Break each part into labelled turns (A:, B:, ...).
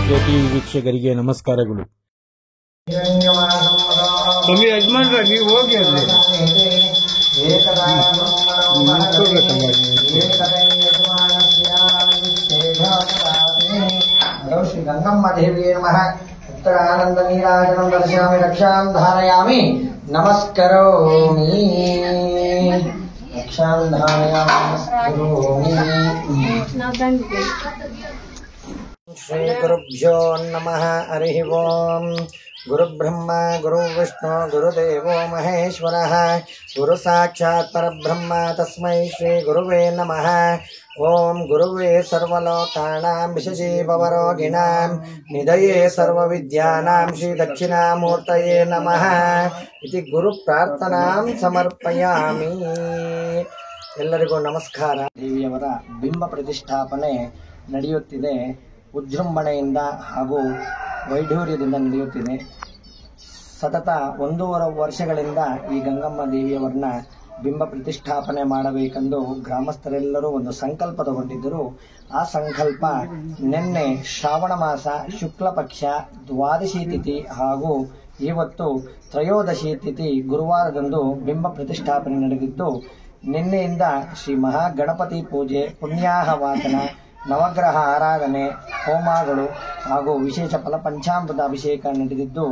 A: ಜ್ಯೋತಿ ವೀಕ್ಷಕರಿಗೆ ನಮಸ್ಕಾರಗಳು.
B: ಯಜಮಾನ್ರ ನೀವು ಹೋಗಿ ಅಲ್ಲಿ
C: ಶ್ರೀ ಗಂಗಮ್ಮ ದೇವಿಯೇ ನಮಃ. ಉತ್ತರಾನಂದ ನೀರಾಜನಂ ದರ್ಶಯಾಮಿ ರಕ್ಷಾಂ ಧಾರಯಾಮಿ ನಮಸ್ಕರೋಮಿ. ರಕ್ಷಾಂ ಧಾರಯಾಮಿ ನಮಸ್ಕರೋಮಿ. ಶ್ರೀ ಗುರುಭ್ಯೋ ನಮಃ. ಹರಿ ಓಂ. ಗುರುಬ್ರಹ್ಮ ಗುರುವಿಷ್ಣು ಗುರುದೇವೋ ಮಹೇಶ್ವರಃ. ಗುರು ಸಾಕ್ಷಾತ್ ಪರಬ್ರಹ್ಮ ತಸ್ಮೈ ಶ್ರೀ ಗುರುವೇ ನಮಃ. ಓಂ ಗುರುವೇ ಸರ್ವಲೋಕಾನಾಂ ವಿಶಜೀವರೋಗಿಣಾಂ ನಿಧಯೇ ಸರ್ವವಿದ್ಯಾನಾಂ ಶ್ರೀ ದಕ್ಷಿಣಾಮೂರ್ತಯೇ ನಮಃ ಇತಿ ಗುರು ಪ್ರಾರ್ಥನಾಂ ಸಮರ್ಪಯಾಮಿ. ಎಲ್ಲರಿಗೂ ನಮಸ್ಕಾರ. ದೇವಿಯವರ ಬಿಂಬ ಪ್ರತಿಷ್ಠಾಪನೆ ನಡೆಯುತ್ತಿದೆ. ವಿಜೃಂಭಣೆಯಿಂದ ಹಾಗೂ ವೈಢೂರ್ಯದಿಂದ ನಡೆಯುತ್ತಿದೆ. ಸತತ 1.5 ವರ್ಷಗಳಿಂದ ಈ ಗಂಗಮ್ಮ ದೇವಿಯವರನ್ನ ಬಿಂಬ ಪ್ರತಿಷ್ಠಾಪನೆ ಮಾಡಬೇಕೆಂದು ಗ್ರಾಮಸ್ಥರೆಲ್ಲರೂ ಒಂದು ಸಂಕಲ್ಪ ತಗೊಂಡಿದ್ದರು. ಆ ಸಂಕಲ್ಪ ನಿನ್ನೆ ಶ್ರಾವಣ ಮಾಸ ಶುಕ್ಲ ಪಕ್ಷ ದ್ವಾದಶಿ ತಿಥಿ ಹಾಗೂ ಇವತ್ತು ತ್ರಯೋದಶಿ ತಿಥಿ ಗುರುವಾರದಂದು ಬಿಂಬ ಪ್ರತಿಷ್ಠಾಪನೆ ನಡೆದಿದ್ದು, ನಿನ್ನೆಯಿಂದ ಶ್ರೀ ಮಹಾಗಣಪತಿ ಪೂಜೆ, ಪುಣ್ಯಾಹವಾಚನ, ನವಗ್ರಹ ಆರಾಧನೆ, ಹೋಮಗಳು ಹಾಗೂ ವಿಶೇಷ ಫಲ ಪಂಚಾಮೃತ ಅಭಿಷೇಕ ನಡೆದಿದ್ದು,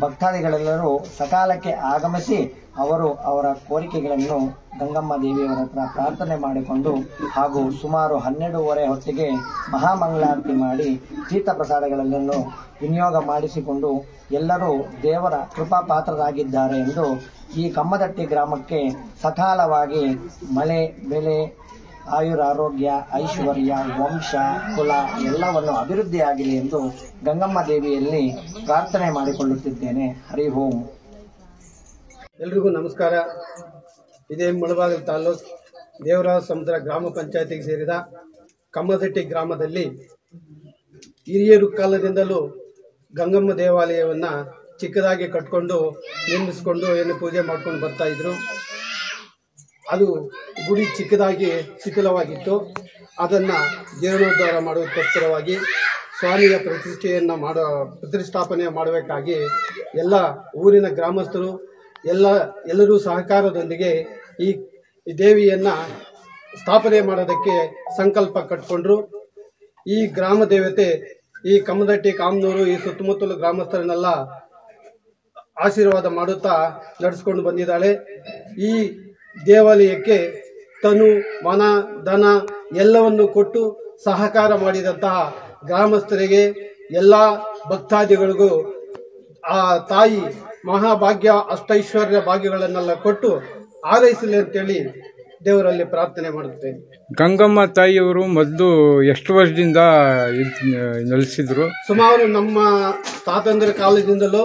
C: ಭಕ್ತಾದಿಗಳೆಲ್ಲರೂ ಸಕಾಲಕ್ಕೆ ಆಗಮಿಸಿ ಅವರು ಅವರ ಕೋರಿಕೆಗಳನ್ನು ಗಂಗಮ್ಮ ದೇವಿಯವರ ಹತ್ರ ಪ್ರಾರ್ಥನೆ ಮಾಡಿಕೊಂಡು ಹಾಗೂ ಸುಮಾರು 12:30 ಹೊತ್ತಿಗೆ ಮಹಾಮಂಗಳಾರತಿ ಮಾಡಿ ತೀರ್ಥ ಪ್ರಸಾದಗಳೆಲ್ಲನ್ನು ವಿನಿಯೋಗ ಮಾಡಿಸಿಕೊಂಡು ಎಲ್ಲರೂ ದೇವರ ಕೃಪಾ ಪಾತ್ರರಾಗಿದ್ದಾರೆ ಎಂದು ಈ ಕಮ್ಮದಟ್ಟಿ ಗ್ರಾಮಕ್ಕೆ ಸಕಾಲವಾಗಿ ಮಳೆ, ಬೆಳೆ, ಆಯುರಾರೋಗ್ಯ, ಐಶ್ವರ್ಯ, ವಂಶ, ಕುಲ ಎಲ್ಲವನ್ನು ಅಭಿವೃದ್ಧಿಯಾಗಲಿ ಎಂದು ಗಂಗಮ್ಮ ದೇವಿಯಲ್ಲಿ ಪ್ರಾರ್ಥನೆ ಮಾಡಿಕೊಳ್ಳುತ್ತಿದ್ದೇನೆ. ಹರಿ ಓಂ.
B: ಎಲ್ರಿಗೂ ನಮಸ್ಕಾರ. ಇದೇ ಮುಳಬಾಗಿಲು ತಾಲೂಕು ದೇವರಾಜ ಸಮುದ್ರ ಗ್ರಾಮ ಪಂಚಾಯತಿಗೆ ಸೇರಿದ ಕಮ್ಮದಟ್ಟಿ ಗ್ರಾಮದಲ್ಲಿ ಹಿರಿಯರು ಕಾಲದಿಂದಲೂ ಗಂಗಮ್ಮ ದೇವಾಲಯವನ್ನು ಚಿಕ್ಕದಾಗಿ ಕಟ್ಕೊಂಡು ನಿರ್ಮಿಸಿಕೊಂಡು ಪೂಜೆ ಮಾಡ್ಕೊಂಡು ಬರ್ತಾ ಇದ್ರು. ಅದು ಗುಡಿ ಚಿಕ್ಕದಾಗಿ ಶಿಥಿಲವಾಗಿತ್ತು. ಅದನ್ನು ಜೀರ್ಣೋದ್ಧಾರ ಮಾಡುವುದಕ್ಕೋಸ್ಕರವಾಗಿ ಸ್ವಾಮಿಯ ಪ್ರತಿಷ್ಠಾಪನೆ ಮಾಡಬೇಕಾಗಿ ಎಲ್ಲ ಊರಿನ ಗ್ರಾಮಸ್ಥರು ಎಲ್ಲರೂ ಸಹಕಾರದೊಂದಿಗೆ ಈ ದೇವಿಯನ್ನು ಸ್ಥಾಪನೆ ಮಾಡೋದಕ್ಕೆ ಸಂಕಲ್ಪ ಕಟ್ಕೊಂಡ್ರು. ಈ ಗ್ರಾಮ ದೇವತೆ ಈ ಕಮ್ಮದಟ್ಟಿ, ಕಾಮನೂರು, ಈ ಸುತ್ತಮುತ್ತಲ ಗ್ರಾಮಸ್ಥರನ್ನೆಲ್ಲ ಆಶೀರ್ವಾದ ಮಾಡುತ್ತಾ ನಡೆಸ್ಕೊಂಡು ಬಂದಿದ್ದಾಳೆ. ಈ ದೇವಾಲಯಕ್ಕೆ ತನು, ಮನ, ಧನ ಎಲ್ಲವನ್ನು ಕೊಟ್ಟು ಸಹಕಾರ ಮಾಡಿದಂತಹ ಗ್ರಾಮಸ್ಥರಿಗೆ, ಎಲ್ಲ ಭಕ್ತಾದಿಗಳಿಗೂ ಆ ತಾಯಿ ಮಹಾಭಾಗ್ಯ, ಅಷ್ಟೈಶ್ವರ್ಯ ಭಾಗ್ಯಗಳನ್ನೆಲ್ಲ ಕೊಟ್ಟು ಆರೈಸಲಿ ಅಂತೇಳಿ ದೇವರಲ್ಲಿ ಪ್ರಾರ್ಥನೆ ಮಾಡುತ್ತೇನೆ.
D: ಗಂಗಮ್ಮ ತಾಯಿಯವರು ಮೊದಲು ಎಷ್ಟು ವರ್ಷದಿಂದ ನೆಲೆಸಿದ್ರು? ಸುಮಾರು
B: ನಮ್ಮ ತಾತಂದ್ರ ಕಾಲದಿಂದಲೂ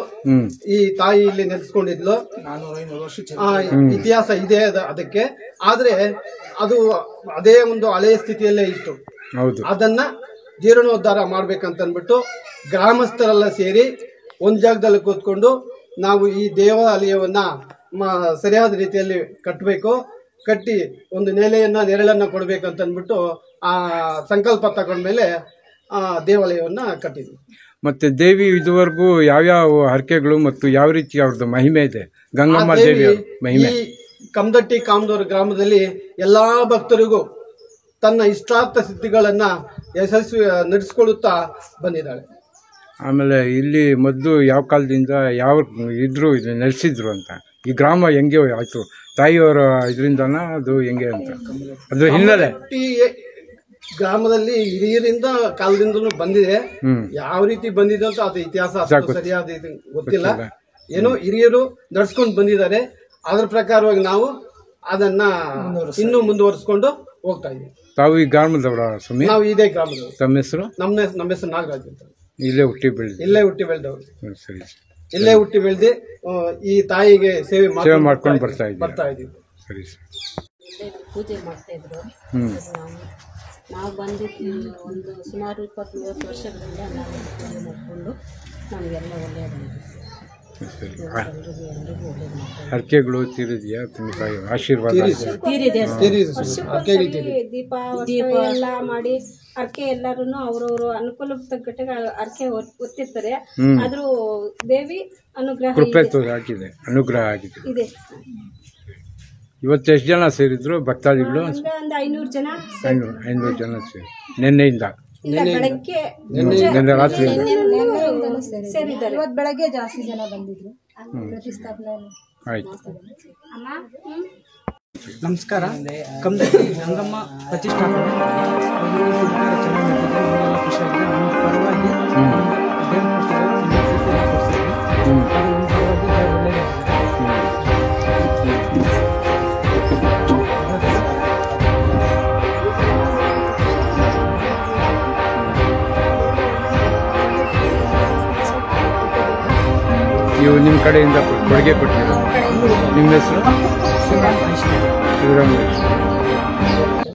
B: ಈ ತಾಯಿ ಇಲ್ಲಿ ನೆಲೆಸ್ಕೊಂಡಿದ್ಲು.
C: 400 ವರ್ಷ
B: ಇತಿಹಾಸ ಇದೆ ಅದಕ್ಕೆ. ಆದ್ರೆ ಅದು ಅದೇ ಒಂದು ಹಳೆಯ ಸ್ಥಿತಿಯಲ್ಲೇ ಇತ್ತು. ಅದನ್ನ ಜೀರ್ಣೋದ್ಧಾರ ಮಾಡ್ಬೇಕಂತ ಅಂದ್ಬಿಟ್ಟು ಗ್ರಾಮಸ್ಥರೆಲ್ಲ ಸೇರಿ ಒಂದ್ ಜಾಗದಲ್ಲಿ ಕೂತ್ಕೊಂಡು ನಾವು ಈ ದೇವಾಲಯವನ್ನ ಸರಿಯಾದ ರೀತಿಯಲ್ಲಿ ಕಟ್ಟಿ ಒಂದು ನೆರಳನ್ನ ಕೊಡ್ಬೇಕಂತ ಅಂದ್ಬಿಟ್ಟು ಆ ಸಂಕಲ್ಪ ತಗೊಂಡ್ಮೇಲೆ ಆ ದೇವಾಲಯವನ್ನ ಕಟ್ಟಿದ್ವಿ.
D: ಮತ್ತೆ ದೇವಿ ಇದುವರೆಗೂ ಯಾವ್ಯಾವ ಹರಕೆಗಳು ಮತ್ತು ಯಾವ ರೀತಿ ಅವ್ರದ್ದು ಮಹಿಮೆ ಇದೆ? ಗಂಗಮ್ಮ ದೇವಿಯ ಮಹಿಮೆ
B: ಈ ಕಮ್ಮದಟ್ಟಿ ಕಾಮದೂರು ಗ್ರಾಮದಲ್ಲಿ ಎಲ್ಲಾ ಭಕ್ತರಿಗೂ ತನ್ನ ಇಷ್ಟಾರ್ಥ ಸಿದ್ಧಿಗಳನ್ನ ಯಶಸ್ವಿ ನಡೆಸಿಕೊಳ್ಳುತ್ತಾ ಬಂದಿದ್ದಾಳೆ.
D: ಆಮೇಲೆ ಇಲ್ಲಿ ಮೊದಲು ಯಾವ ಕಾಲದಿಂದ ಯಾವ ಇದ್ರು ನೆಲೆಸಿದ್ರು ಅಂತ, ಈ ಗ್ರಾಮ ಹೆಂಗೆ ಆಯ್ತು? ತಾಯಿಯವರ ಇದರಿಂದನ ಅದು ಹೆಂಗೆ ಅಂತ ಅದ್ರ ಹಿನ್ನೆಲೆ?
B: ಗ್ರಾಮದಲ್ಲಿ ಹಿರಿಯರಿಂದ ಕಾಲದಿಂದಲೂ ಬಂದಿದೆ. ಯಾವ ರೀತಿ ಬಂದಿದೆ ಅಂತ ಅದು ಇತಿಹಾಸ ಸರಿಯಾದ ಗೊತ್ತಿಲ್ಲ. ಏನೋ ಹಿರಿಯರು ನಡ್ಸ್ಕೊಂಡು ಬಂದಿದ್ದಾರೆ. ಅದ್ರ ಪ್ರಕಾರವಾಗಿ ನಾವು ಅದನ್ನ ಇನ್ನೂ ಮುಂದುವರಿಸಿಕೊಂಡು ಹೋಗ್ತಾ ಇದ್ದೀವಿ.
D: ತಾವು ಈ ಗ್ರಾಮದವರ ಸ್ವಾಮಿ?
B: ನಾವು ಇದೇ ಗ್ರಾಮದವರು.
D: ತಮ್ಮ ಹೆಸರು?
B: ನಮ್ಮ ಹೆಸರು ನಾಗರಾಜ್ ಅಂತ.
D: ಇಲ್ಲೇ ಹುಟ್ಟಿ ಬೆಳೆದವರು.
B: ಸರಿ. ಇಲ್ಲೇ ಹುಟ್ಟಿ ಬೆಳೆದಿ ಈ ತಾಯಿಗೆ ಸೇವೆ
D: ಮಾಡ್ಕೊಂಡು ಬರ್ತಾ
B: ಇದೀವಿ.
D: ಸರಿ ಸರ್.
E: ಪೂಜೆ ಮಾಡ್ತಾ ಇದ್ರು. ನಾವು ಬಂದಿದ್ದು ಒಂದು ಸುಮಾರು 20-30 ವರ್ಷಗಳಿಂದ ನಾವು ಪೂಜೆ ಮಾಡಿಕೊಂಡು ನಮಗೆಲ್ಲ ಒಳ್ಳೆಯದಾಗಿದೆ.
D: ಸರಿ.
E: ಎಲ್ರಿಗೂ ಒಳ್ಳೇದು ಮಾಡ್ತಾರೆ.
D: ಹರಕೆಗಳು ತೀರಿದೆಯಾ ತುಂಬ ಆಶೀರ್ವಾದ
E: ತೀರಿದೆ
F: ದೀಪ ಎಲ್ಲ ಮಾಡಿ ಅರ್ಕೆ ಎಲ್ಲರೂ ಅವ್ರವ್ರ ಅನುಕೂಲಕ್ಕೆ ತಕ್ಕಟ್ಟಿಗೆ ಅರ್ಕೆ ಒತ್ತಿರ್ತಾರೆ. ಆದ್ರೂ ದೇವಿ ಅನುಗ್ರಹ
D: ಕೃಪೆ ಆಗಿದೆ, ಅನುಗ್ರಹ ಆಗಿದೆ.
F: ಇದೆ.
D: ಇವತ್ತು ಎಷ್ಟು ಜನ ಸೇರಿದ್ರು ಭಕ್ತಾದಿಗಳು?
F: ಅಂದ್ರೆ ಒಂದು 500 ಜನ
D: 500 ಜನ ಸೇರಿ ನಿನ್ನೆಯಿಂದ
F: ಇಲ್ಲ, ಬೆಳಗ್ಗೆ
D: ನಿನ್ನೆ ರಾತ್ರಿ
F: ಸೇರಿದ್ದಾರೆ.
G: ಇವತ್ತು ಬೆಳಗ್ಗೆ ಜಾಸ್ತಿ ಜನ ಬಂದಿದ್ರು ಪ್ರತಿಷ್ಠಾಪನೆ.
D: ಆಯ್ತು.
H: ನಮಸ್ಕಾರ. ಕಮದಟ್ಟಿ ಗಂಗಮ್ಮ ಪ್ರತಿಷ್ಠಾಪನೆ ಚೆನ್ನಾಗಿದೆ, ಖುಷಿಯಾಗಿದೆ. ನಮ್ಮ ಪರವಾಗಿ
D: ನೀವು ನಿಮ್ಮ ಕಡೆಯಿಂದ ಕೊಡುಗೆ ಕೊಟ್ಟಿರೋ ನಿಮ್ಮ ಹೆಸರು? ಶಿವರಾಮ್.